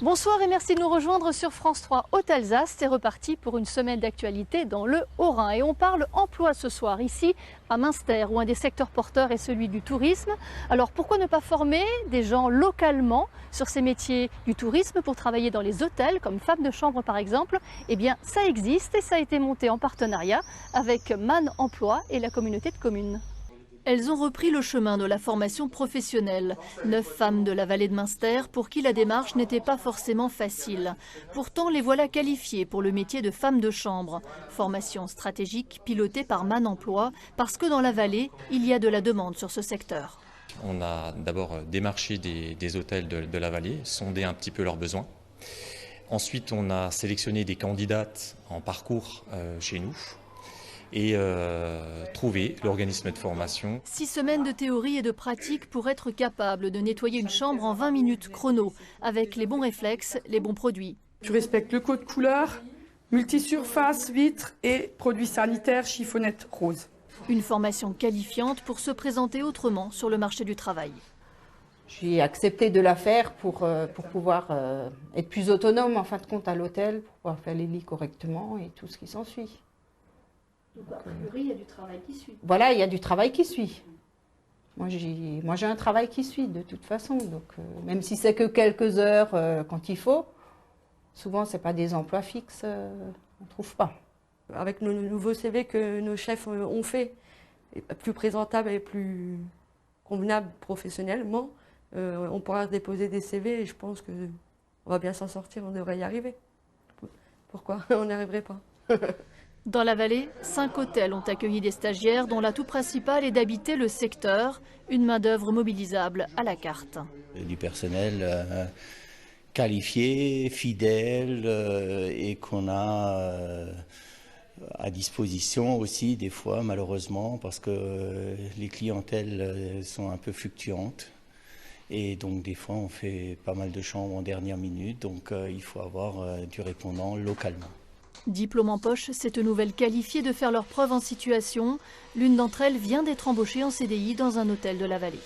Bonsoir et merci de nous rejoindre sur France 3 Haute-Alsace. C'est reparti pour une semaine d'actualité dans le Haut-Rhin. Et on parle emploi ce soir, ici à Münster, où un des secteurs porteurs est celui du tourisme. Alors pourquoi ne pas former des gens localement sur ces métiers du tourisme pour travailler dans les hôtels, comme femme de chambre par exemple? Eh bien ça existe et ça a été monté en partenariat avec Man Emploi et la communauté de communes. Elles ont repris le chemin de la formation professionnelle. 9 femmes de la vallée de Münster pour qui la démarche n'était pas forcément facile. Pourtant, les voilà qualifiées pour le métier de femme de chambre. Formation stratégique pilotée par Man Emploi parce que dans la vallée, il y a de la demande sur ce secteur. On a d'abord démarché des hôtels de la vallée, sondé un petit peu leurs besoins. Ensuite, on a sélectionné des candidates en parcours chez nous. Et trouver l'organisme de formation. 6 semaines de théorie et de pratique pour être capable de nettoyer une chambre en 20 minutes chrono, avec les bons réflexes, les bons produits. Tu respectes le code couleur, multisurface, vitres et produits sanitaires, chiffonnette rose. Une formation qualifiante pour se présenter autrement sur le marché du travail. J'ai accepté de la faire pour pouvoir être plus autonome en fin de compte à l'hôtel, pour pouvoir faire les lits correctement et tout ce qui s'ensuit. Donc, a priori, il y a du travail qui suit. Voilà, il y a du travail qui suit. Moi, j'ai un travail qui suit de toute façon. Donc, même si c'est que quelques heures quand il faut, souvent, ce n'est pas des emplois fixes, on ne trouve pas. Avec nos nouveaux CV que nos chefs ont fait, plus présentables et plus convenables professionnellement, on pourra déposer des CV et je pense qu'on va bien s'en sortir, on devrait y arriver. Pourquoi on n'y arriverait pas? Dans la vallée, 5 hôtels ont accueilli des stagiaires dont l'atout principal est d'habiter le secteur, une main-d'œuvre mobilisable à la carte. Du personnel qualifié, fidèle et qu'on a à disposition aussi des fois malheureusement parce que les clientèles sont un peu fluctuantes. Et donc des fois on fait pas mal de chambres en dernière minute, donc il faut avoir du répondant localement. Diplôme en poche, cette nouvelle qualifiée de faire leur preuve en situation. L'une d'entre elles vient d'être embauchée en CDI dans un hôtel de la vallée.